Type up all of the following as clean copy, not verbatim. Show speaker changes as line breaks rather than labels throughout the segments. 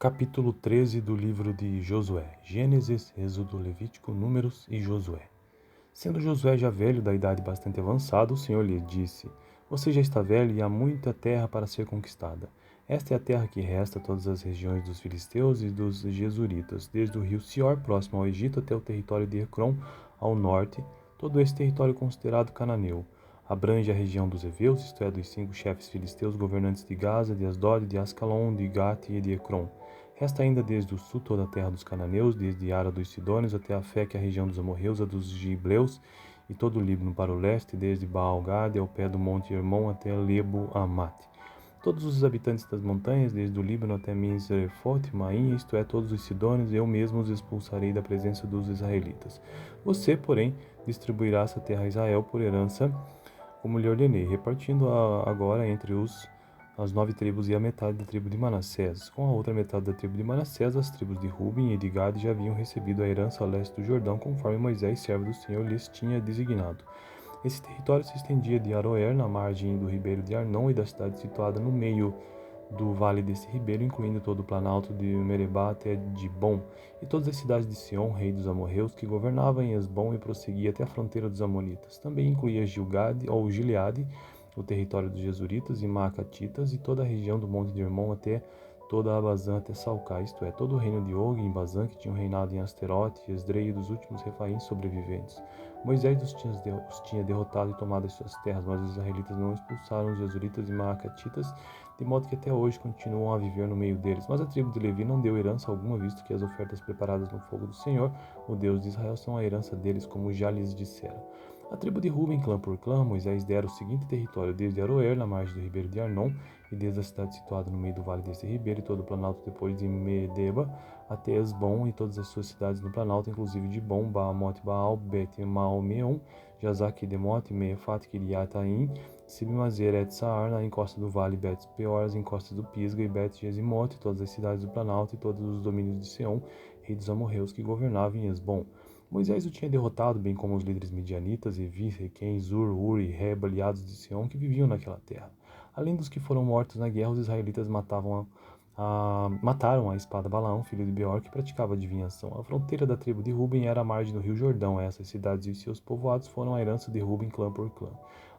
Capítulo 13 do livro de Josué. Gênesis, Êxodo, Levítico, Números e Josué. Sendo Josué já velho, da idade bastante avançada, o Senhor lhe disse: Você já está velho e há muita terra para ser conquistada. Esta é a terra que resta, todas as regiões dos filisteus e dos jesuritas, desde o rio Sior, próximo ao Egito, até o território de Ecrom, ao norte, todo esse território considerado cananeu. Abrange a região dos heveus, isto é, dos 5 chefes filisteus governantes de Gaza, de Asdod, de Ascalon, de Gate e de Ecrom. Resta ainda desde o sul toda a terra dos cananeus, desde Ara dos Sidônios até a Feque, a região dos amorreus, a dos gibleus, e todo o Líbano para o leste, desde Baal-Gade ao pé do monte Hermon até Lebo-Amate. Todos os habitantes das montanhas, desde o Líbano até Misrefote, Maim, isto é, todos os sidônios, eu mesmo os expulsarei da presença dos israelitas. Você, porém, distribuirá essa terra a Israel por herança, como lhe ordenei, repartindo-a agora entre as 9 tribos e a metade da tribo de Manassés. Com a outra metade da tribo de Manassés, as tribos de Ruben e de Gade já haviam recebido a herança a leste do Jordão, conforme Moisés, servo do Senhor, lhes tinha designado. Esse território se estendia de Aroer, na margem do ribeiro de Arnon, e da cidade situada no meio do vale desse ribeiro, incluindo todo o planalto de Meribá até Dibom, e todas as cidades de Sion, rei dos amorreus, que governava em Esbom e prosseguia até a fronteira dos amonitas. Também incluía Gilgade ou Gileade, o território dos jesuritas e maacatitas, e toda a região do monte de Hermon até toda a Bazã até Salcá, isto é, todo o reino de Og em Bazã, que tinham reinado em Asterote, Esdrei e dos últimos refaíns sobreviventes. Moisés os tinha derrotado e tomado as suas terras, mas os israelitas não expulsaram os jesuritas e maacatitas, de modo que até hoje continuam a viver no meio deles. Mas a tribo de Levi não deu herança alguma, visto que as ofertas preparadas no fogo do Senhor, o Deus de Israel, são a herança deles, como já lhes dissera. A tribo de Ruben, clã por clã, Moisés dera o seguinte território, desde Aroer, na margem do ribeiro de Arnon, e desde a cidade situada no meio do vale desse ribeiro, e todo o planalto depois de Medeba, até Esbom, e todas as suas cidades no planalto, inclusive de Bom, Baamote, Baal, Bet-Maal-Meon, Jazak, Demote, Meefat, Kiriataim, Sibmazer, Et-Saar, na encosta do vale, Bet-Peor, as encostas do Pisga e Bet-Jesimote, todas as cidades do planalto e todos os domínios de Seom, rei dos amorreus, que governava em Esbom. Moisés o tinha derrotado, bem como os líderes midianitas, Evi, Requem, Zur, Uri, Reba, aliados de Sião, que viviam naquela terra. Além dos que foram mortos na guerra, os israelitas mataram a espada Balaão, filho de Beor, que praticava adivinhação. A fronteira da tribo de Ruben era a margem do rio Jordão. Essas cidades e os seus povoados foram a herança de Ruben, clã por clã.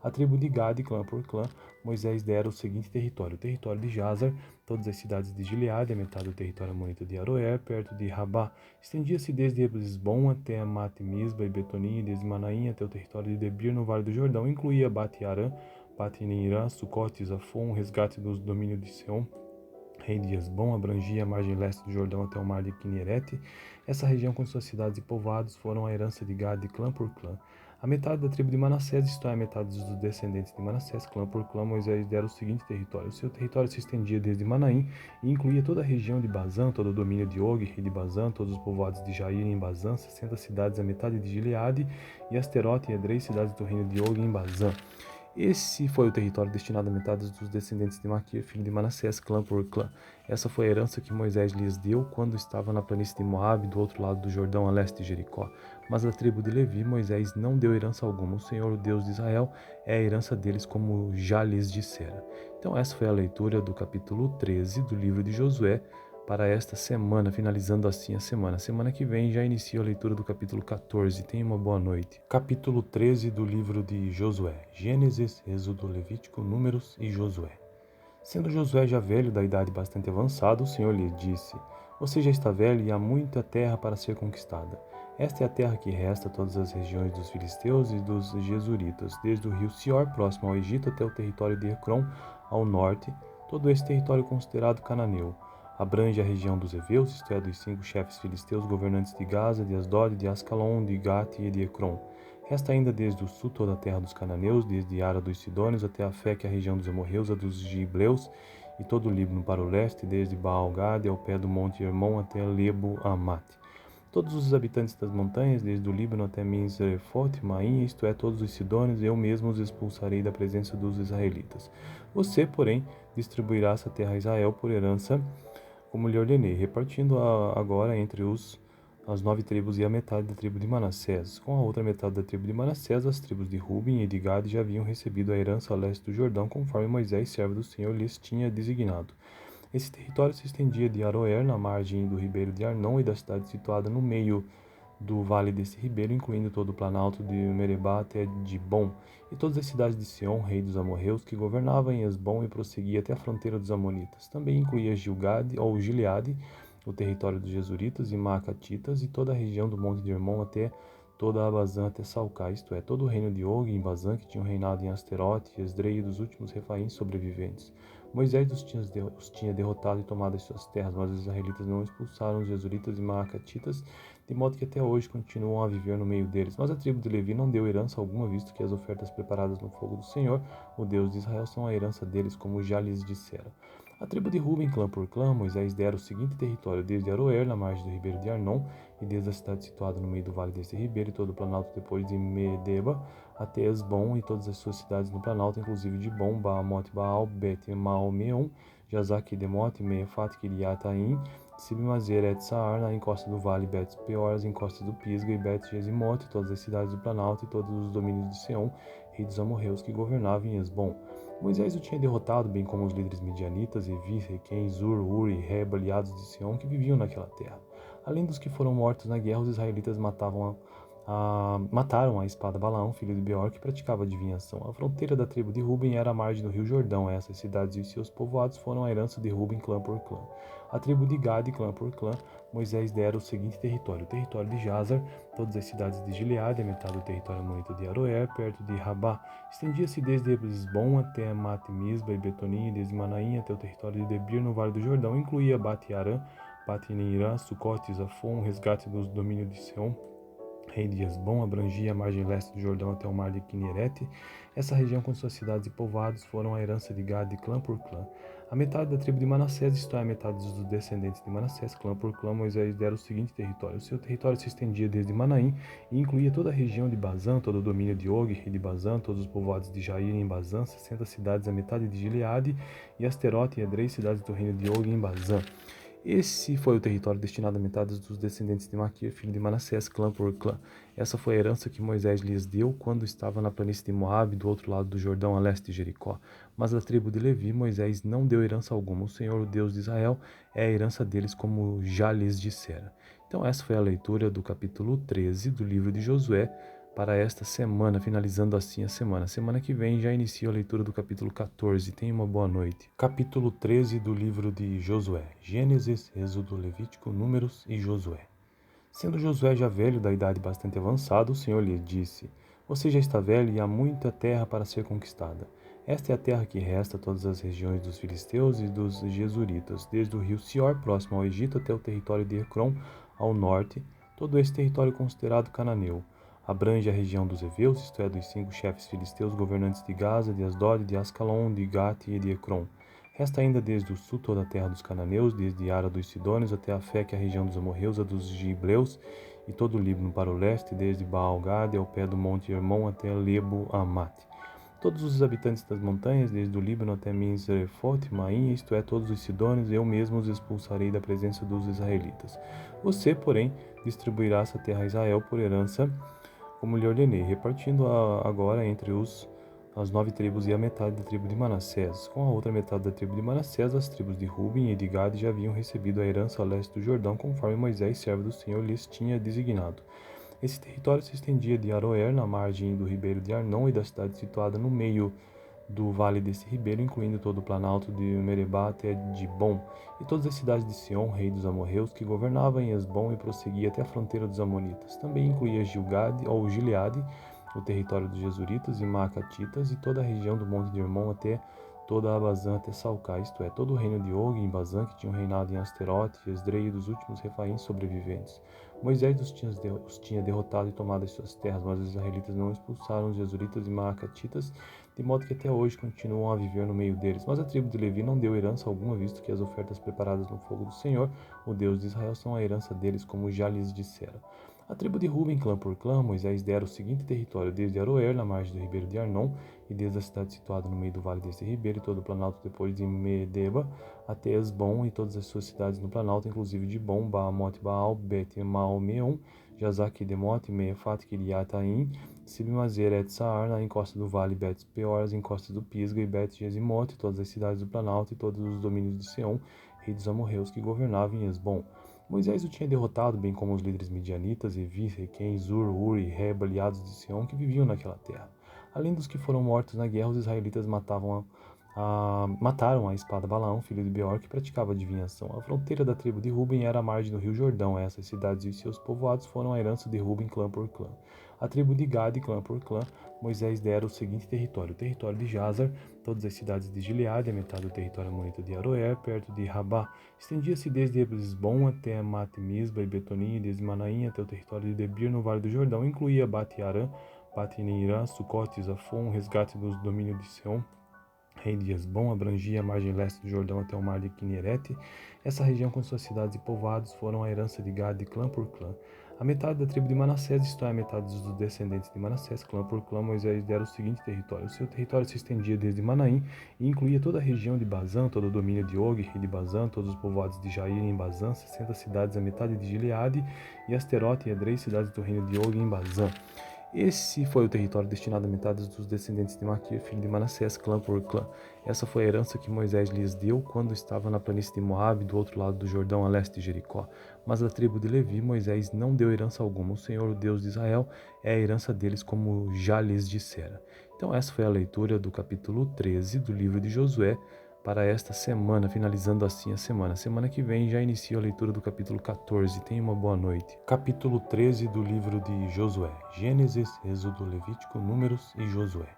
A tribo de Gade, clã por clã, Moisés dera o seguinte território: o território de Jazar, todas as cidades de Gileade, a metade do território amonita de Aroer, perto de Rabá. Estendia-se desde Esbom até Mate-Misba e Betonim, e desde Manaim até o território de Debir, no vale do Jordão. Incluía Bate-Arã, Bate-Neirã, Sucote, Zafon, o resgate dos domínios de Seom, rei de Esbom, abrangia a margem leste do Jordão até o mar de Quinerete. Essa região com suas cidades e povoados foram a herança de Gade, clã por clã. A metade da tribo de Manassés, isto é, a metade dos descendentes de Manassés, clã por clã, Moisés dera o seguinte território. O seu território se estendia desde Manaim e incluía toda a região de Bazã, todo o domínio de Og, rei de Bazã, todos os povoados de Jair em Bazã, 60 cidades, a metade de Gileade, e Asterote e Edrei, cidades do reino de Og em Bazã. Esse foi o território destinado a metade dos descendentes de Maquir, filho de Manassés, clã por clã. Essa foi a herança que Moisés lhes deu quando estava na planície de Moabe, do outro lado do Jordão, a leste de Jericó. Mas a tribo de Levi, Moisés não deu herança alguma. O Senhor, o Deus de Israel, é a herança deles, como já lhes dissera. Então essa foi a leitura do capítulo 13 do livro de Josué para esta semana, finalizando assim a semana. Semana que vem já inicio a leitura do capítulo 14. Tenha uma boa noite. Capítulo 13 do livro de Josué. Gênesis, Êxodo, Levítico, Números e Josué. Sendo Josué já velho, da idade bastante avançada, o Senhor lhe disse: Você já está velho e há muita terra para ser conquistada. Esta é a terra que resta, todas as regiões dos filisteus e dos jesuritas, desde o rio Sior, próximo ao Egito, até o território de Ecrom, ao norte, todo esse território considerado cananeu. Abrange a região dos heveus, isto é, dos 5 chefes filisteus governantes de Gaza, de Asdod, de Ascalon, de Gate e de Ecrom. Resta ainda desde o sul toda a terra dos cananeus, desde Ara dos Sidônios até a Feque, a região dos amorreus, a dos gibleus, e todo o Líbano para o leste, desde Baal-Gade ao pé do monte Hermon até Lebo-Amate. Todos os habitantes das montanhas, desde o Líbano até Misrefote, Maim, isto é, todos os sidônios, eu mesmo os expulsarei da presença dos israelitas. Você, porém, distribuirá essa terra a Israel por herança, como lhe ordenei, repartindo-a agora entre as 9 tribos e a metade da tribo de Manassés. Com a outra metade da tribo de Manassés, as tribos de Ruben e de Gade já haviam recebido a herança a leste do Jordão, conforme Moisés, servo do Senhor, lhes tinha designado. Esse território se estendia de Aroer, na margem do ribeiro de Arnon, e da cidade situada no meio do vale desse ribeiro, incluindo todo o planalto de Meribá até Dibom, e todas as cidades de Sion, rei dos amorreus, que governava em Esbom e prosseguia até a fronteira dos amonitas. Também incluía Gilgade ou Gileade, o território dos Jesuritas e Maacatitas, e toda a região do monte de Hermon até toda a Bazã até Salcá, isto é, todo o reino de Og em Bazã, que tinham reinado em Asterote e Esdrei, dos últimos refaíns sobreviventes. Moisés os tinha derrotado e tomado as suas terras, mas os israelitas não expulsaram os Jesuritas e Maacatitas, de modo que até hoje continuam a viver no meio deles. Mas a tribo de Levi não deu herança alguma, visto que as ofertas preparadas no fogo do Senhor, o Deus de Israel, são a herança deles, como já lhes dissera. A tribo de Ruben, clã por clã, Moisés dera o seguinte território, desde Aroer, na margem do ribeiro de Arnon, e desde a cidade situada no meio do vale deste ribeiro, e todo o planalto depois de Medeba, até Esbom, e todas as suas cidades no planalto, inclusive de Bom, Baamote, Baal, Bet-Maal-Meon, Jazak, Demote, Meefat, Kiriataim, Sibmazer, Et-Saar, na encosta do vale, Bet-Peor, as encostas do Pisga e Bet-Jesimote, todas as cidades do planalto e todos os domínios de Seom, rei dos amorreus, que governava em Esbom. Moisés o tinha derrotado, bem como os líderes midianitas, Evi, Requem, Zur, Uri, Reba, aliados de Sião, que viviam naquela terra. Além dos que foram mortos na guerra, os israelitas mataram a espada Balaão, filho de Beor, que praticava adivinhação. A fronteira da tribo de Ruben era a margem do rio Jordão. Essas cidades e seus povoados foram a herança de Ruben, clã por clã. A tribo de Gade, clã por clã, Moisés dera o seguinte território: o território de Jazar, todas as cidades de Gileade, a metade do território amonita de Aroer, perto de Rabá. Estendia-se desde Esbom até Mate-Misba e Betonim, e desde Manaim até o território de Debir, no vale do Jordão. Incluía Bate-Arã, Bate-Neirã, Sucote e Zafon, o resgate dos domínios de Seom, rei de Esbom, abrangia a margem leste do Jordão até o mar de Quinerete. Essa região com suas cidades e povoados foram a herança de Gade, clã por clã. A metade da tribo de Manassés, isto é, a metade dos descendentes de Manassés, clã por clã, Moisés dera o seguinte território. O seu território se estendia desde Manaim e incluía toda a região de Bazã, todo o domínio de Og, rei de Bazã, todos os povoados de Jair em Bazã, 60 cidades, a metade de Gileade, e Asterote e Edrei, cidades do reino de Og em Bazã. Esse foi o território destinado a metade dos descendentes de Maquir, filho de Manassés, clã por clã. Essa foi a herança que Moisés lhes deu quando estava na planície de Moabe, do outro lado do Jordão, a leste de Jericó. Mas a tribo de Levi, Moisés não deu herança alguma. O Senhor, o Deus de Israel, é a herança deles, como já lhes dissera. Então essa foi a leitura do capítulo 13 do livro de Josué para esta semana, finalizando assim a semana. Semana que vem já inicio a leitura do capítulo 14. Tenha uma boa noite. Capítulo 13 do livro de Josué. Gênesis, Êxodo, Levítico, Números e Josué. Sendo Josué já velho, da idade bastante avançada, o Senhor lhe disse: Você já está velho e há muita terra para ser conquistada. Esta é a terra que resta, todas as regiões dos filisteus e dos jesuritas, desde o rio Sior, próximo ao Egito, até o território de Ecrom, ao norte, todo esse território considerado cananeu. Abrange a região dos heveus, isto é, dos 5 chefes filisteus governantes de Gaza, de Asdod, de Ascalon, de Gate e de Ecrom. Resta ainda desde o sul toda a terra dos cananeus, desde Ara dos Sidônios até a Feque, a região dos amorreus, a dos gibleus, e todo o Líbano para o leste, desde Baal-Gade ao pé do monte Hermon até Lebo-Amate. Todos os habitantes das montanhas, desde o Líbano até Misrefote, Maim, isto é, todos os sidônios, eu mesmo os expulsarei da presença dos israelitas. Você, porém, distribuirá essa terra a Israel por herança, como lhe ordenei, repartindo agora entre as 9 tribos e a metade da tribo de Manassés. Com a outra metade da tribo de Manassés, as tribos de Ruben e de Gade já haviam recebido a herança a leste do Jordão, conforme Moisés, servo do Senhor, lhes tinha designado. Esse território se estendia de Aroer, na margem do ribeiro de Arnon, e da cidade situada no meio do vale desse ribeiro, incluindo todo o planalto de Meribá até Dibom, e todas as cidades de Sion, rei dos amorreus, que governava em Esbom e prosseguia até a fronteira dos amonitas. Também incluía Gilgade ou Gileade, o território dos Jesuritas e Maacatitas, e toda a região do monte de Hermon até toda a Bazã até Salcá, isto é, todo o reino de Og em Bazã, que tinham reinado em Asterote e Esdrei, dos últimos refaíns sobreviventes. Moisés os tinha derrotado e tomado as suas terras, mas os israelitas não expulsaram os Jesuritas e Maacatitas, de modo que até hoje continuam a viver no meio deles. Mas a tribo de Levi não deu herança alguma, visto que as ofertas preparadas no fogo do Senhor, o Deus de Israel, são a herança deles, como já lhes dissera. A tribo de Ruben, clã por clã, Moisés dera o seguinte território, desde Aroer, na margem do ribeiro de Arnon, e desde a cidade situada no meio do vale desse ribeiro, e todo o planalto depois de Medeba, até Esbom, e todas as suas cidades no planalto, inclusive de Bom, Baamote, Baal, Bet-Maal-Meon, Jazak, Demote, Meefat, Kiriataim, Sibmazer, Etsaar, na encosta do vale, Bet Peor, as encostas do Pisga e Bet Gesimote, todas as cidades do Planalto e todos os domínios de Seom, rei dos amorreus que governavam em Esbom. Moisés o tinha derrotado, bem como os líderes midianitas, Evi, Requem, Zur, Uri, Reba, aliados de Seom, que viviam naquela terra. Além dos que foram mortos na guerra, os israelitas mataram a espada Balaão, filho de Beor, que praticava adivinhação. A fronteira da tribo de Ruben era a margem do rio Jordão. Essas cidades e seus povoados foram a herança de Ruben, clã por clã. A tribo de Gad, clã por clã, Moisés dera o seguinte território: o território de Jazar, todas as cidades de Gileade, a metade do território amonita de Aroer, perto de Rabá. Estendia-se desde Esbom até Mate-Misba e Betonim, e desde Manaim até o território de Debir, no vale do Jordão. Incluía Bate-Arã, Bate-Neirã, Sucote, Zafon, resgate dos domínios de Seom, rei de Esbom, abrangia a margem leste do Jordão até o mar de Quinerete. Essa região com suas cidades e povoados foram a herança de Gad, clã por clã. A metade da tribo de Manassés, isto é, a metade dos descendentes de Manassés, clã por clã, Moisés dera o seguinte território. O seu território se estendia desde Manaim e incluía toda a região de Bazã, todo o domínio de Og, rei de Bazã, todos os povoados de Jair em Bazã, 60 cidades, a metade de Gileade, e Asterote e Edrei, cidades do reino de Og em Bazã. Esse foi o território destinado a metade dos descendentes de Maquir, filho de Manassés, clã por clã. Essa foi a herança que Moisés lhes deu quando estava na planície de Moabe, do outro lado do Jordão, a leste de Jericó. Mas a tribo de Levi, Moisés não deu herança alguma. O Senhor, o Deus de Israel, é a herança deles, como já lhes dissera. Então essa foi a leitura do capítulo 13 do livro de Josué para esta semana, finalizando assim a semana. Semana que vem já inicio a leitura do capítulo 14. Tenha uma boa noite. Capítulo 13 do livro de Josué. Gênesis, Êxodo, Levítico, Números e Josué.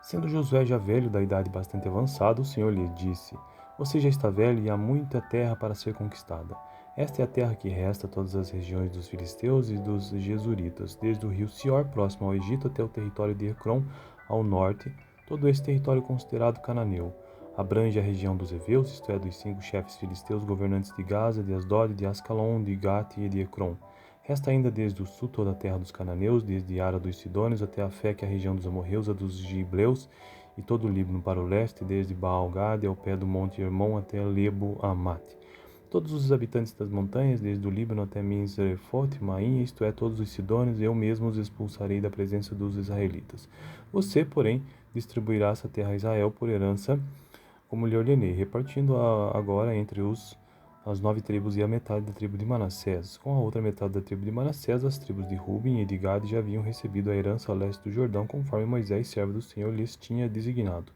Sendo Josué já velho, da idade bastante avançada, o Senhor lhe disse: Você já está velho e há muita terra para ser conquistada. Esta é a terra que resta, todas as regiões dos filisteus e dos jesuritas, desde o rio Sior, próximo ao Egito, até o território de Ecrom, ao norte, todo esse território considerado cananeu. Abrange a região dos heveus, isto é, dos 5 chefes filisteus governantes de Gaza, de Asdod, de Ascalon, de Gate e de Ecrom. Resta ainda desde o sul toda a terra dos cananeus, desde Ara dos Sidônios até a Feque, a região dos amorreus, a dos gibleus, e todo o Líbano para o leste, desde Baal-Gade ao pé do monte Hermon até Lebo-Amate. Todos os habitantes das montanhas, desde o Líbano até Misrefot, Maim, isto é, todos os sidônios, eu mesmo os expulsarei da presença dos israelitas. Você, porém, distribuirá essa terra a Israel por herança, como lhe ordenei, repartindo agora entre as 9 tribos e a metade da tribo de Manassés. Com a outra metade da tribo de Manassés, as tribos de Ruben e de Gad já haviam recebido a herança a leste do Jordão, conforme Moisés, servo do Senhor, lhes tinha designado.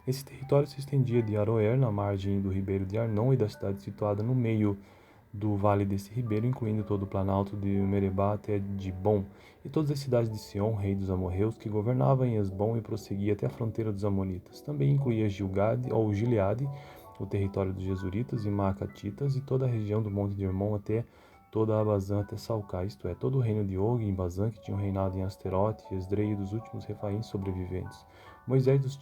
Esse território se estendia de Aroer, na margem do ribeiro de Arnon, e da cidade situada no meio do vale desse ribeiro, incluindo todo o planalto de Meribá até Dibom, e todas as cidades de Sion, rei dos amorreus, que governava em Esbom e prosseguia até a fronteira dos amonitas. Também incluía Gilgade, ou Gileade, o território dos jesuritas e maacatitas, e toda a região do monte de Hermon até toda a Bazã até Salcá, isto é, todo o reino de Og em Bazã, que tinham reinado em Asterote e Esdrei, dos últimos refaíns sobreviventes. Moisés os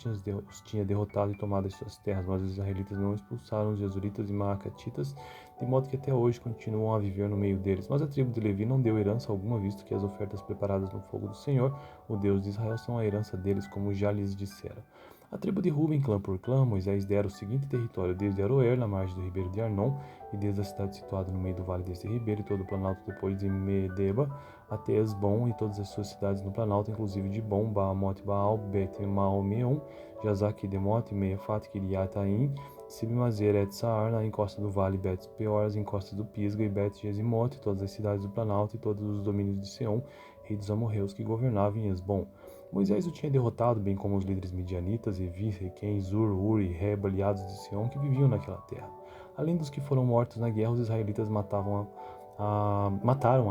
tinha derrotado e tomado as suas terras, mas os israelitas não expulsaram os jesuritas e maacatitas, de modo que até hoje continuam a viver no meio deles. Mas a tribo de Levi não deu herança alguma, visto que as ofertas preparadas no fogo do Senhor, o Deus de Israel, são a herança deles, como já lhes dissera. A tribo de Ruben, clã por clã, Moisés dera o seguinte território: desde Aroer, na margem do ribeiro de Arnon, e desde a cidade situada no meio do vale deste ribeiro, e todo o planalto depois de Medeba, até Esbom, e todas as suas cidades no planalto, inclusive de Bom, Baamote, Baal, Bet-Maomeon, Jazak, Demote, Meefat, Kiriataim, Sibmazer, Etsaar, na encosta do vale, Bet-Peor, as encostas do Pisga e Bet-Gesimote, todas as cidades do planalto e todos os domínios de Seom, rei dos amorreus que governavam em Esbom. Moisés o tinha derrotado, bem como os líderes midianitas, Evi, Requem, Zur, Uri, Reba, aliados de Seom, que viviam naquela terra. Além dos que foram mortos na guerra, os israelitas mataram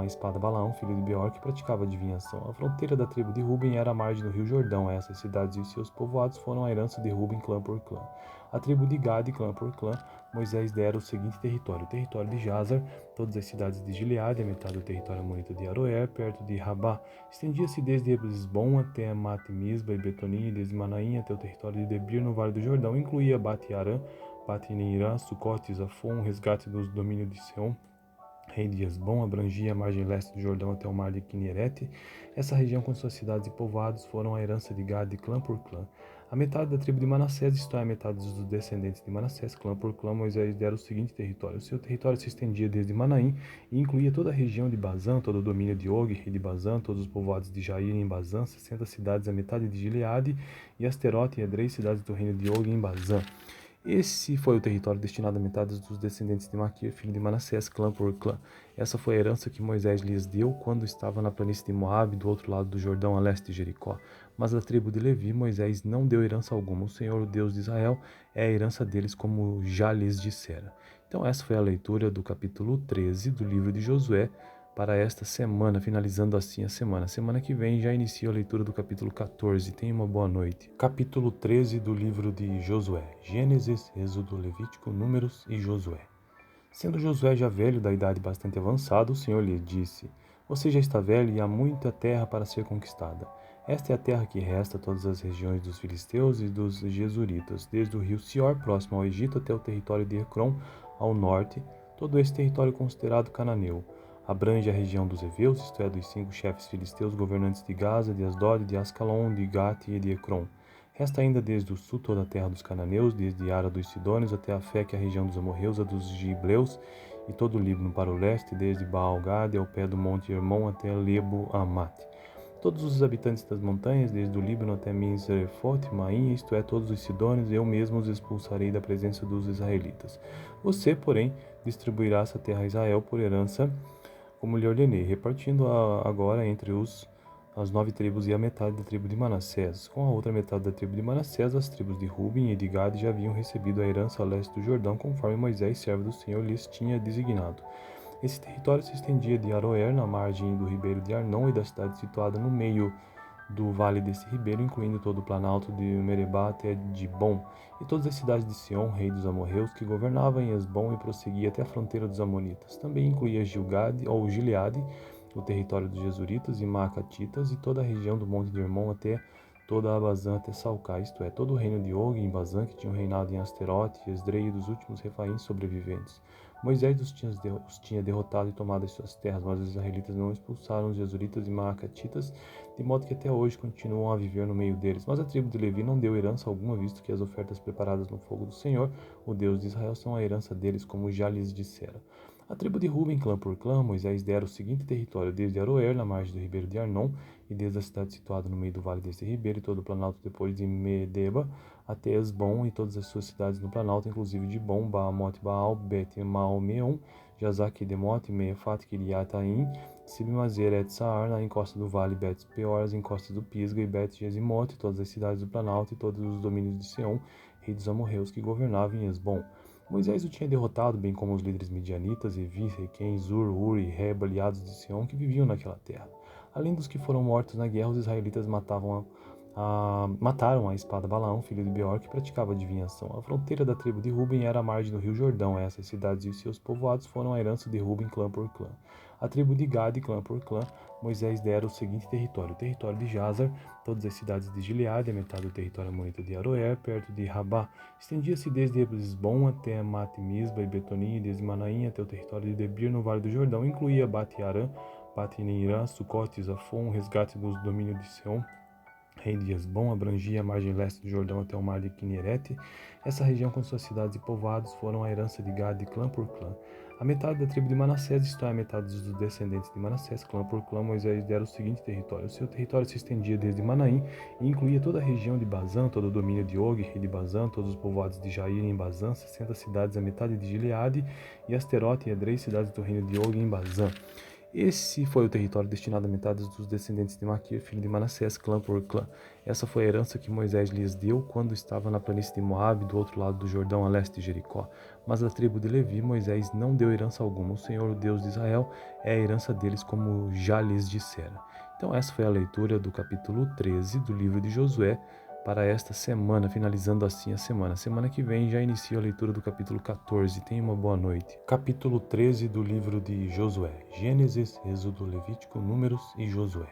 a espada Balaão, filho de Beor, que praticava adivinhação. A fronteira da tribo de Ruben era a margem do rio Jordão. Essas cidades e seus povoados foram a herança de Ruben, clã por clã. A tribo de Gad, clã por clã, Moisés dera o seguinte território: o território de Jazar, todas as cidades de Gileade, a metade do território amonita de Aroer, perto de Rabá. Estendia-se desde Esbom até Mate-Misba e Betonim, e desde Manaim até o território de Debir, no vale do Jordão. Incluía Bate-Arã, Bate-Neirã, Sucote, Zafon, resgate dos domínios de Seom, rei de Esbom, abrangia a margem leste do Jordão até o mar de Quinerete. Essa região com suas cidades e povoados foram a herança de Gad, clã por clã. A metade da tribo de Manassés, isto é, a metade dos descendentes de Manassés, clã por clã, Moisés dera o seguinte território. O seu território se estendia desde Manaim e incluía toda a região de Bazã, todo o domínio de Og, rei de Bazã, todos os povoados de Jair em Bazã, 60 cidades, a metade de Gileade, e Asterote e Edrei, cidades do reino de Og em Bazã. Esse foi o território destinado à metade dos descendentes de Maquir, filho de Manassés, clã por clã. Essa foi a herança que Moisés lhes deu quando estava na planície de Moabe, do outro lado do Jordão, a leste de Jericó. Mas da tribo de Levi, Moisés não deu herança alguma. O Senhor, o Deus de Israel, é a herança deles, como já lhes dissera. Então essa foi a leitura do capítulo 13 do livro de Josué para esta semana, finalizando assim a semana. Semana que vem já inicio a leitura do capítulo 14. Tenha uma boa noite. Capítulo 13 do livro de Josué. Gênesis, Êxodo, Levítico, Números e Josué. Sendo Josué já velho, da idade bastante avançada, o Senhor lhe disse: Você já está velho e há muita terra para ser conquistada. Esta é a terra que resta, todas as regiões dos filisteus e dos jesuritas, desde o rio Sior, próximo ao Egito, até o território de Ecrom, ao norte, todo esse território considerado cananeu. Abrange a região dos heveus, isto é, dos 5 chefes filisteus governantes de Gaza, de Asdod, de Ascalon, de Gate e de Ecrom. Resta ainda desde o sul toda a terra dos cananeus, desde Ara dos Sidônios até a Feque, a região dos amorreus, a dos gibleus, e todo o Líbano para o leste, desde Baal-Gade ao pé do monte Hermon até Lebo-Amate. Todos os habitantes das montanhas, desde o Líbano até Misrefote, Maim, isto é, todos os sidônios, eu mesmo os expulsarei da presença dos israelitas. Você, porém, distribuirá essa terra a Israel por herança, como lhe ordenei, repartindo agora entre as 9 tribos e a metade da tribo de Manassés. Com a outra metade da tribo de Manassés, as tribos de Ruben e de Gade já haviam recebido a herança a leste do Jordão, conforme Moisés, servo do Senhor, lhes tinha designado. Esse território se estendia de Aroer, na margem do ribeiro de Arnon, e da cidade situada no meio do vale desse ribeiro, incluindo todo o planalto de Meribá até Dibon, e todas as cidades de Sion, rei dos amorreus, que governava em Esbom e prosseguia até a fronteira dos amonitas. Também incluía Gilgade, ou Gileade, o território dos jesuritas e maacatitas, e toda a região do monte de Hermon até toda a Bazã até Salcá, isto é, todo o reino de Og em Bazã, que tinham reinado em Asterote e Esdrei, e dos últimos refaíns sobreviventes. Moisés os tinha derrotado e tomado as suas terras, mas os israelitas não expulsaram os jesuritas e maacatitas, de modo que até hoje continuam a viver no meio deles. Mas a tribo de Levi não deu herança alguma, visto que as ofertas preparadas no fogo do Senhor, o Deus de Israel, são a herança deles, como já lhes dissera. A tribo de Ruben, clã por clã, Moisés dera o seguinte território, desde Aroer, na margem do ribeiro de Arnon, e desde a cidade situada no meio do vale deste ribeiro, e todo o planalto depois de Medeba, até Esbom, e todas as suas cidades no planalto, inclusive de Bom, Baamote, Baal, Bet-Maal-Meon, Jazaque, Demote, Meefat, Kiriataim, Sibmazer, Et-Saar, na encosta do vale, Bet-Peor, as encostas do Pisga e Bet-Gesimote, todas as cidades do planalto e todos os domínios de Seom, rei dos amorreus, que governavam em Esbom. Moisés o tinha derrotado, bem como os líderes midianitas, Evi, Requem, Zur, Uri e Reba, aliados de Sião, que viviam naquela terra. Além dos que foram mortos na guerra, os israelitas mataram a espada Balaão, filho de Beor, que praticava adivinhação. A fronteira da tribo de Ruben era a margem do rio Jordão. Essas cidades e seus povoados foram a herança de Ruben, clã por clã. A tribo de Gade, clã por clã, Moisés dera o seguinte território: o território de Jazar, todas as cidades de Gileade, a metade do território amonita de Aroer, perto de Rabá. Estendia-se desde Esbom até Mate-Misba e Betonim, e desde Manaim até o território de Debir, no vale do Jordão. Incluía Bate-Arã, Bate-Neirã, Sucote, Zafon, o resgate dos domínios de Seom, rei de Esbom, abrangia a margem leste do Jordão até o mar de Quinerete. Essa região com suas cidades e povoados foram a herança de Gade, clã por clã. A metade da tribo de Manassés, isto é, a metade dos descendentes de Manassés, clã por clã, Moisés dera o seguinte território. O seu território se estendia desde Manaim e incluía toda a região de Bazã, todo o domínio de Og, rei de Bazã, todos os povoados de Jair em Bazã, 60 cidades, a metade de Gileade, e Asterote e Edrei, cidades do reino de Og em Bazã. Esse foi o território destinado à metade dos descendentes de Maquir, filho de Manassés, clã por clã. Essa foi a herança que Moisés lhes deu quando estava na planície de Moabe, do outro lado do Jordão, a leste de Jericó. Mas da tribo de Levi, Moisés não deu herança alguma. O Senhor, o Deus de Israel, é a herança deles, como já lhes dissera. Então essa foi a leitura do capítulo 13 do livro de Josué para esta semana, finalizando assim a semana. Semana que vem já inicio a leitura do capítulo 14. Tenha uma boa noite. Capítulo 13 do livro de Josué. Gênesis, Êxodo, Levítico, Números e Josué.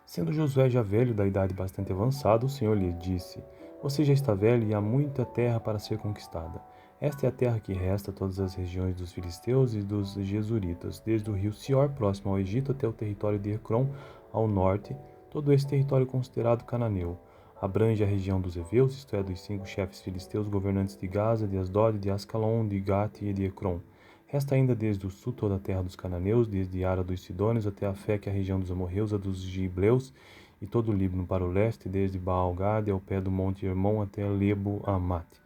Sendo Josué já velho, da idade bastante avançada, o Senhor lhe disse: Você já está velho e há muita terra para ser conquistada. Esta é a terra que resta, todas as regiões dos filisteus e dos jesuritas, desde o rio Sior, próximo ao Egito, até o território de Ecrom, ao norte, todo esse território considerado cananeu. Abrange a região dos heveus, isto é, dos 5 chefes filisteus governantes de Gaza, de Asdod, de Ascalon, de Gate e de Ecrom. Resta ainda desde o sul toda a terra dos cananeus, desde Ara dos Sidônios até a Feque, a região dos amorreus, a dos gibleus, e todo o Líbano para o leste, desde Baal-Gade ao pé do monte Hermon até Lebo-Amate.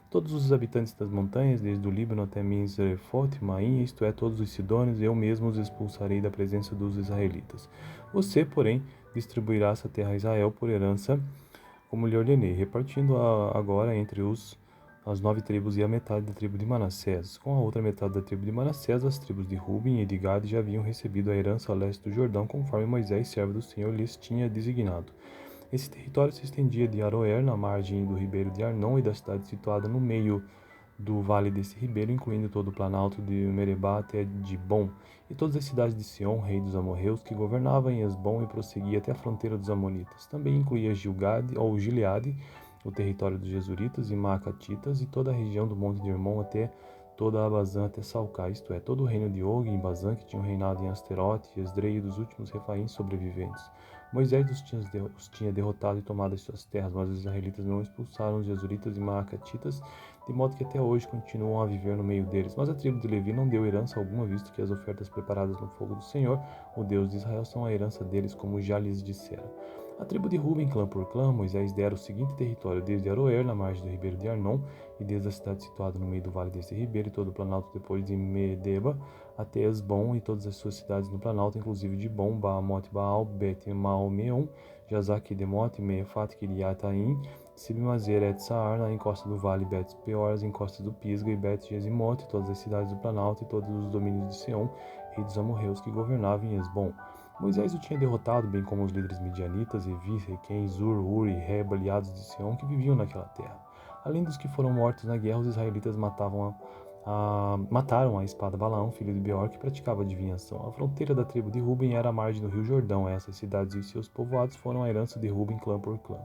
Todos os habitantes das montanhas, desde o Líbano até Misrefote, Maim, isto é, todos os sidônios, eu mesmo os expulsarei da presença dos israelitas. Você, porém, distribuirá essa terra a Israel por herança, como lhe ordenei, repartindo agora entre as 9 tribos e a metade da tribo de Manassés. Com a outra metade da tribo de Manassés, as tribos de Ruben e de Gade já haviam recebido a herança a leste do Jordão, conforme Moisés, servo do Senhor, lhes tinha designado. Esse território se estendia de Aroer, na margem do ribeiro de Arnon, e da cidade situada no meio do vale desse ribeiro, incluindo todo o planalto de Meribá até Dibom, e todas as cidades de Sion, rei dos amorreus, que governava em Esbom e prosseguia até a fronteira dos amonitas. Também incluía Gilgade, ou Gileade, o território dos Jesuritas e Maacatitas, e toda a região do monte de Hermon até toda a Bazã até Salcá, isto é, todo o reino de Og em Bazã, que tinham reinado em Asterote e Esdrei, dos últimos refaíns sobreviventes. Moisés os tinha derrotado e tomado as suas terras, mas os israelitas não expulsaram os Jesuritas e Maacatitas, de modo que até hoje continuam a viver no meio deles. Mas a tribo de Levi não deu herança alguma, visto que as ofertas preparadas no fogo do Senhor, o Deus de Israel, são a herança deles, como já lhes dissera. A tribo de Ruben, clã por clã, Moisés dera o seguinte território, desde Aroer, na margem do ribeiro de Arnon, e desde a cidade situada no meio do vale deste ribeiro, e todo o planalto depois de Medeba, até Esbom, e todas as suas cidades no planalto, inclusive de Bom, Baamote, Baal, Bet-Maal-Meon, Jazak, Demote, Meefat, Kiriataim, Sibmazer, Et-Saar, na encosta do vale, Bet-Peor, as encostas do Pisga e Bet-Jesimote, todas as cidades do planalto e todos os domínios de Seom, rei dos amorreus, que governava em Esbom. Moisés o tinha derrotado, bem como os líderes midianitas, Evi, Requem, Zur, Uri e Reba, aliados de Seom, que viviam naquela terra. Além dos que foram mortos na guerra, os israelitas mataram a espada Balaão, filho de Beor, que praticava adivinhação. A fronteira da tribo de Ruben era a margem do rio Jordão. Essas cidades e seus povoados foram a herança de Ruben, clã por clã.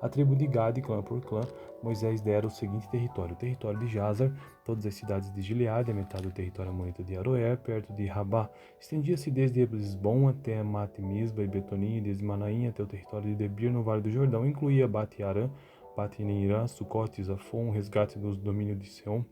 A tribo de Gade, clã por clã, Moisés dera o seguinte território: o território de Jazar, todas as cidades de Gileade, a metade do território amonita de Aroer, perto de Rabá. Estendia-se desde Esbom até Mate-Misba e Betonim, e desde Manaim até o território de Debir, no vale do Jordão. Incluía Bate-Arã, Bate-Neirã, Sucote, Zafon, resgate dos domínios de Seom,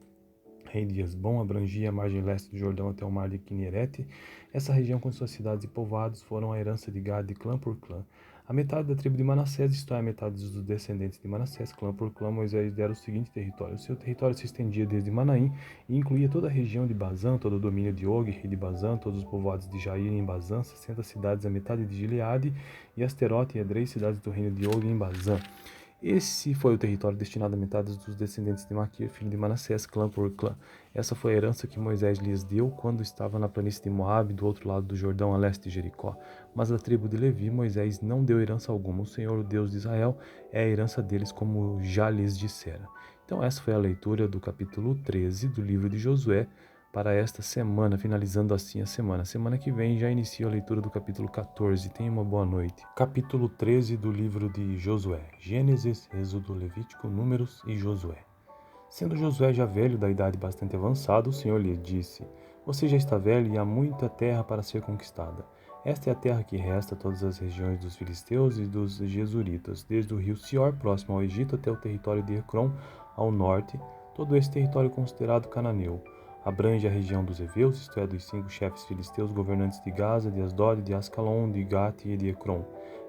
rei de Esbom, abrangia a margem leste do Jordão até o mar de Quinerete. Essa região com suas cidades e povoados foram a herança de Gade, clã por clã. A metade da tribo de Manassés, isto é, a metade dos descendentes de Manassés, clã por clã, Moisés dera o seguinte território. O seu território se estendia desde Manaim e incluía toda a região de Bazã, todo o domínio de Og, rei de Bazã, todos os povoados de Jair em Bazã, 60 cidades, a metade de Gileade, e Asterote e Edrei, cidades do reino de Og em Bazã. Esse foi o território destinado a metade dos descendentes de Maquir, filho de Manassés, clã por clã. Essa foi a herança que Moisés lhes deu quando estava na planície de Moabe, do outro lado do Jordão, a leste de Jericó. Mas a tribo de Levi, Moisés não deu herança alguma. O Senhor, o Deus de Israel, é a herança deles, como já lhes dissera. Então essa foi a leitura do capítulo 13 do livro de Josué, para esta semana, finalizando assim a semana. Semana que vem já inicio a leitura do capítulo 14. Tenha uma boa noite. Capítulo 13 do livro de Josué. Gênesis, Êxodo, Levítico, Números e Josué. Sendo Josué já velho, da idade bastante avançada, o Senhor lhe disse: Você já está velho e há muita terra para ser conquistada. Esta é a terra que resta a todas as regiões dos filisteus e dos jesuritas, desde o rio Sior, próximo ao Egito, até o território de Ecrom, ao norte, todo esse território considerado cananeu. Abrange a região dos heveus, isto é, dos 5 chefes filisteus governantes de Gaza, de Asdod, de Ascalon, de Gate e de Ecrom.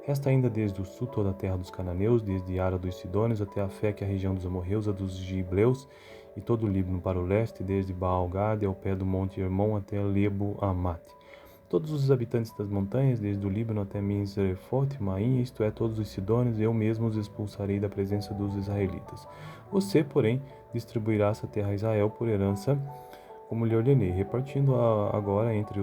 Resta ainda desde o sul toda a terra dos cananeus, desde Ara dos Sidônios até a Feque, a região dos amorreus, a dos gibleus, e todo o Líbano para o leste, desde Baal-Gade ao pé do monte Hermon até Lebo-Amate. Todos os habitantes das montanhas, desde o Líbano até Misrefote, Maim, isto é, todos os sidônios, eu mesmo os expulsarei da presença dos israelitas. Você, porém, distribuirá essa terra a Israel por herança, como lhe ordenei, repartindo agora entre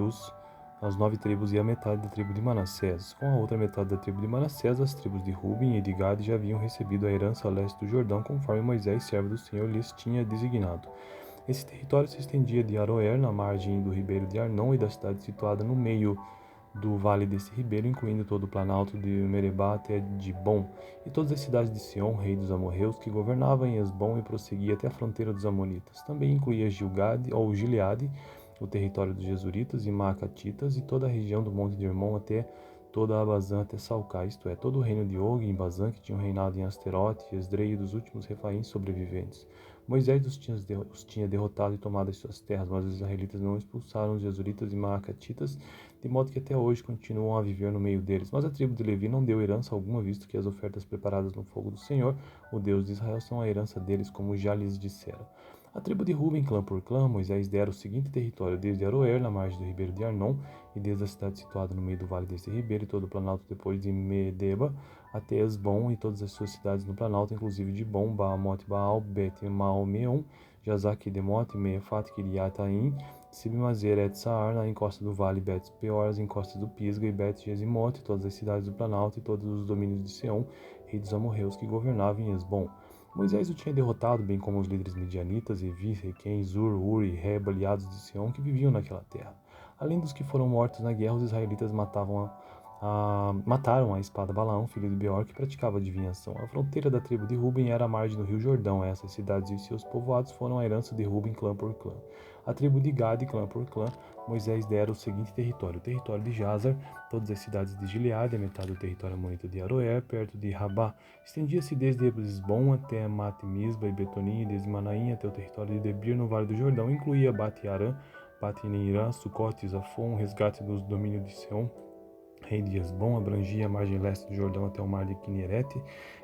as 9 tribos e a metade da tribo de Manassés. Com a outra metade da tribo de Manassés, as tribos de Ruben e de Gade já haviam recebido a herança a leste do Jordão, conforme Moisés, servo do Senhor, lhes tinha designado. Esse território se estendia de Aroer, na margem do ribeiro de Arnon, e da cidade situada no meio do vale desse ribeiro, incluindo todo o planalto de Meribá até Dibom, e todas as cidades de Sion, rei dos amorreus, que governava em Esbom e prosseguia até a fronteira dos amonitas. Também incluía Gilgade, ou Gileade, o território dos jesuritas e Maacatitas, e toda a região do monte de Hermon até toda a Bazã até Salcá, isto é, todo o reino de Og em Bazã, que tinham reinado em Asterote e Esdrei, e dos últimos Refaim sobreviventes. Moisés os tinha derrotado e tomado as suas terras, mas os israelitas não expulsaram os Jesuritas e Maacatitas, de modo que até hoje continuam a viver no meio deles. Mas a tribo de Levi não deu herança alguma, visto que as ofertas preparadas no fogo do Senhor, o Deus de Israel, são a herança deles, como já lhes dissera. A tribo de Ruben, clã por clã, Moisés dera o seguinte território, desde Aroer, na margem do ribeiro de Arnon, e desde a cidade situada no meio do vale deste ribeiro, e todo o planalto depois de Medeba, até Esbom, e todas as suas cidades no planalto, inclusive de Bom, Baamote, Baal, Bet, Maomeon, Jazak, Demote, Meefat, Kiriataim, Sibmazer, Etsaar, na encosta do vale, Bet Peor, as encostas do Pisga e Bet Gesimote, todas as cidades do planalto e todos os domínios de Seom, rei dos amorreus, que governavam em Esbom. Moisés o tinha derrotado, bem como os líderes midianitas, Evi, Requem, Zur, Uri, Reba, aliados de Sião, que viviam naquela terra. Além dos que foram mortos na guerra, os israelitas mataram a espada Balaão, filho de Beor, que praticava adivinhação. A fronteira da tribo de Ruben era a margem do rio Jordão. Essas cidades e seus povoados foram a herança de Ruben, clã por clã. A tribo de Gad, clã por clã, Moisés dera o seguinte território: o território de Jazar, todas as cidades de Gileade, a metade do território amonita de Aroer, perto de Rabá. Estendia-se desde Esbom até Mate-Misba e Betonim, e desde Manaim até o território de Debir, no vale do Jordão. Incluía Bate-Arã, Bate-Neirã, Sucote, Zafon, o resgate dos domínios de Seom, rei de Esbom, abrangia a margem leste do Jordão até o mar de Quinerete.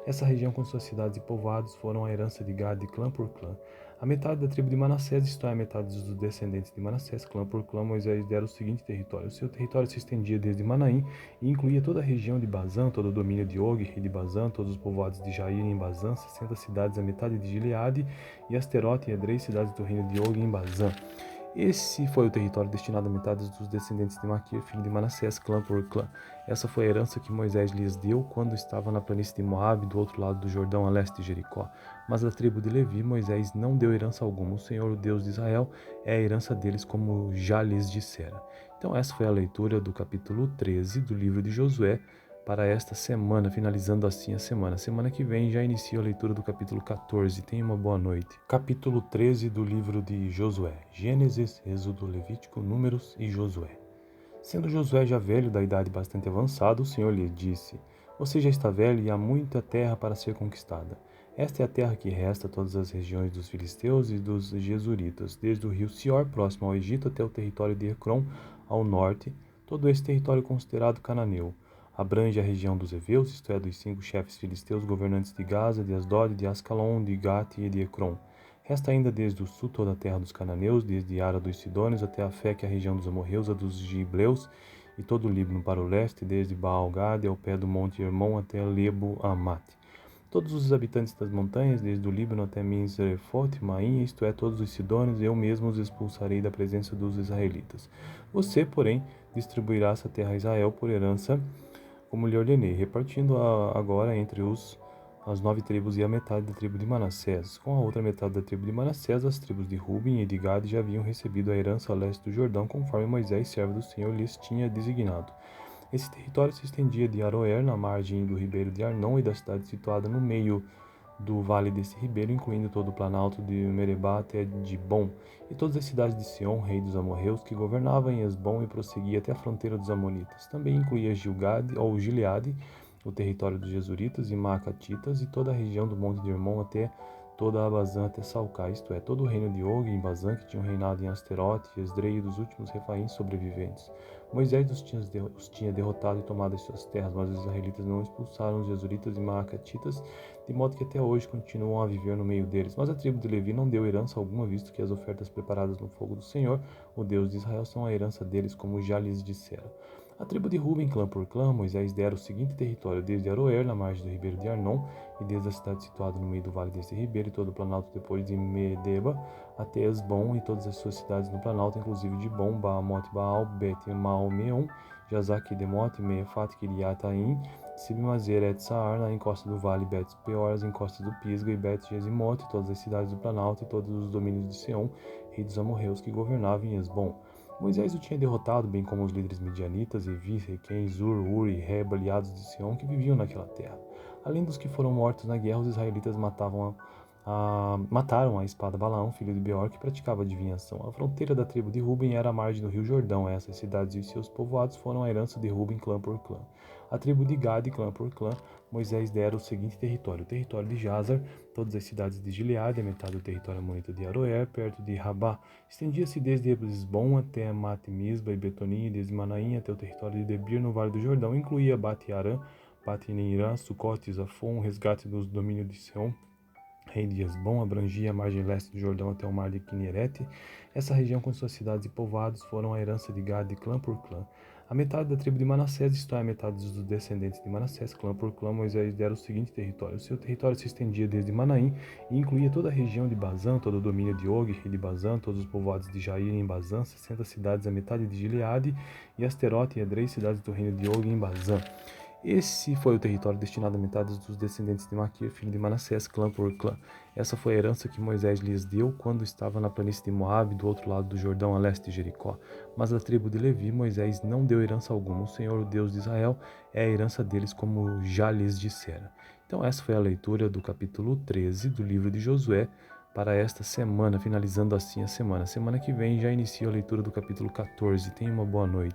Essa região com suas cidades e povoados foram a herança de Gad, clã por clã. A metade da tribo de Manassés, isto é, a metade dos descendentes de Manassés, clã por clã, Moisés dera o seguinte território. O seu território se estendia desde Manaim e incluía toda a região de Bazã, todo o domínio de Og, rei de Bazã, todos os povoados de Jair em Bazã, 60 cidades, a metade de Gileade, e Asterote e Edrei, cidades do reino de Og em Bazã. Esse foi o território destinado a metade dos descendentes de Maquir, filho de Manassés, clã por clã. Essa foi a herança que Moisés lhes deu quando estava na planície de Moabe, do outro lado do Jordão, a leste de Jericó. Mas a tribo de Levi, Moisés não deu herança alguma. O Senhor, o Deus de Israel, é a herança deles, como já lhes dissera. Então essa foi a leitura do capítulo 13 do livro de Josué para esta semana, finalizando assim a semana. Semana que vem já inicio a leitura do capítulo 14. Tenha uma boa noite. Capítulo 13 do livro de Josué. Gênesis, Êxodo, Levítico, Números e Josué. Sendo Josué já velho, da idade bastante avançada, o Senhor lhe disse: Você já está velho e há muita terra para ser conquistada. Esta é a terra que resta a todas as regiões dos filisteus e dos jesuritas, desde o rio Sior, próximo ao Egito, até o território de Ecrom, ao norte, todo esse território considerado cananeu. Abrange a região dos heveus, isto é, dos 5 chefes filisteus governantes de Gaza, de Asdod, de Ascalon, de Gate e de Ecrom. Resta ainda desde o sul toda a terra dos cananeus, desde Ara dos Sidônios até a Feque, a região dos amorreus, a dos gibleus, e todo o Líbano para o leste, desde Baal-Gade ao pé do monte Hermon até Lebo-Amate. Todos os habitantes das montanhas, desde o Líbano até Misrefote, Maim, isto é, todos os sidônios, eu mesmo os expulsarei da presença dos israelitas. Você, porém, distribuirá essa terra a Israel por herança, como lhe ordenei, repartindo agora entre as 9 tribos e a metade da tribo de Manassés. Com a outra metade da tribo de Manassés, as tribos de Ruben e de Gad já haviam recebido a herança a leste do Jordão, conforme Moisés, servo do Senhor, lhes tinha designado. Esse território se estendia de Aroer, na margem do ribeiro de Arnon, e da cidade situada no meio do vale desse ribeiro, incluindo todo o planalto de Meribá até Dibom, e todas as cidades de Sion, rei dos amorreus, que governava em Esbom e prosseguia até a fronteira dos amonitas. Também incluía Gilgade ou Gileade, o território dos jesuritas e maacatitas, e toda a região do monte de Hermon até toda a Bazã até Salcá, isto é, todo o reino de Og em Bazã, que tinham reinado em Asterote, Esdrei, e dos últimos Refaim sobreviventes. Moisés os tinha derrotado e tomado as suas terras, mas os israelitas não expulsaram os jesuritas e maacatitas, de modo que até hoje continuam a viver no meio deles. Mas a tribo de Levi não deu herança alguma, visto que as ofertas preparadas no fogo do Senhor, o Deus de Israel, são a herança deles, como já lhes dissera. A tribo de Ruben, clã por clã, Moisés dera o seguinte território, desde Aroer, na margem do ribeiro de Arnon, e desde a cidade situada no meio do vale desse ribeiro, e todo o planalto depois de Medeba, até Esbom, e todas as suas cidades no planalto, inclusive de Bom, Baamote, Baal, Bet, Maomeon, Jazak, Demote, Meefat, Kiriataim, Sibmazer, Etsaar, na encosta do vale, Bet Peor, as encostas do Pisga e Bet Gesimote, todas as cidades do planalto e todos os domínios de Seom, rei dos amorreus, que governavam em Esbom. Moisés o tinha derrotado, bem como os líderes midianitas, Evi, Requem, Zur, Uri, Reba, aliados de Sião, que viviam naquela terra. Além dos que foram mortos na guerra, os israelitas matavam mataram a espada Balaão, filho de Beor, que praticava adivinhação. A fronteira da tribo de Ruben era a margem do rio Jordão. Essas cidades e seus povoados foram a herança de Ruben, clã por clã. A tribo de Gade, clã por clã, Moisés dera o seguinte território: o território de Jazar, todas as cidades de Gileade, a metade do território amonita de Aroer, perto de Rabá. Estendia-se desde Esbom até Mate-Misba e Betonim, e desde Manaim até o território de Debir, no vale do Jordão. Incluía Bate-Arã, Bate-Neirã, Sucote, Zafon, o resgate dos domínios de Seom, rei de Esbom, abrangia a margem leste do Jordão até o mar de Quinerete. Essa região com suas cidades e povoados foram a herança de Gade, clã por clã. A metade da tribo de Manassés, isto é, a metade dos descendentes de Manassés, clã por clã, Moisés dera o seguinte território. O seu território se estendia desde Manaim e incluía toda a região de Bazã, todo o domínio de Og, rei de Bazã, todos os povoados de Jair em Bazã, 60 cidades, a metade de Gileade, e Asterote e Edrei, cidades do reino de Og em Bazã. Esse foi o território destinado a metade dos descendentes de Maquir, filho de Manassés, clã por clã. Essa foi a herança que Moisés lhes deu quando estava na planície de Moabe, do outro lado do Jordão, a leste de Jericó. Mas a tribo de Levi, Moisés não deu herança alguma. O Senhor, o Deus de Israel, é a herança deles, como já lhes dissera. Então essa foi a leitura do capítulo 13 do livro de Josué para esta semana, finalizando assim a semana. Semana que vem já inicia a leitura do capítulo 14. Tenha uma boa noite.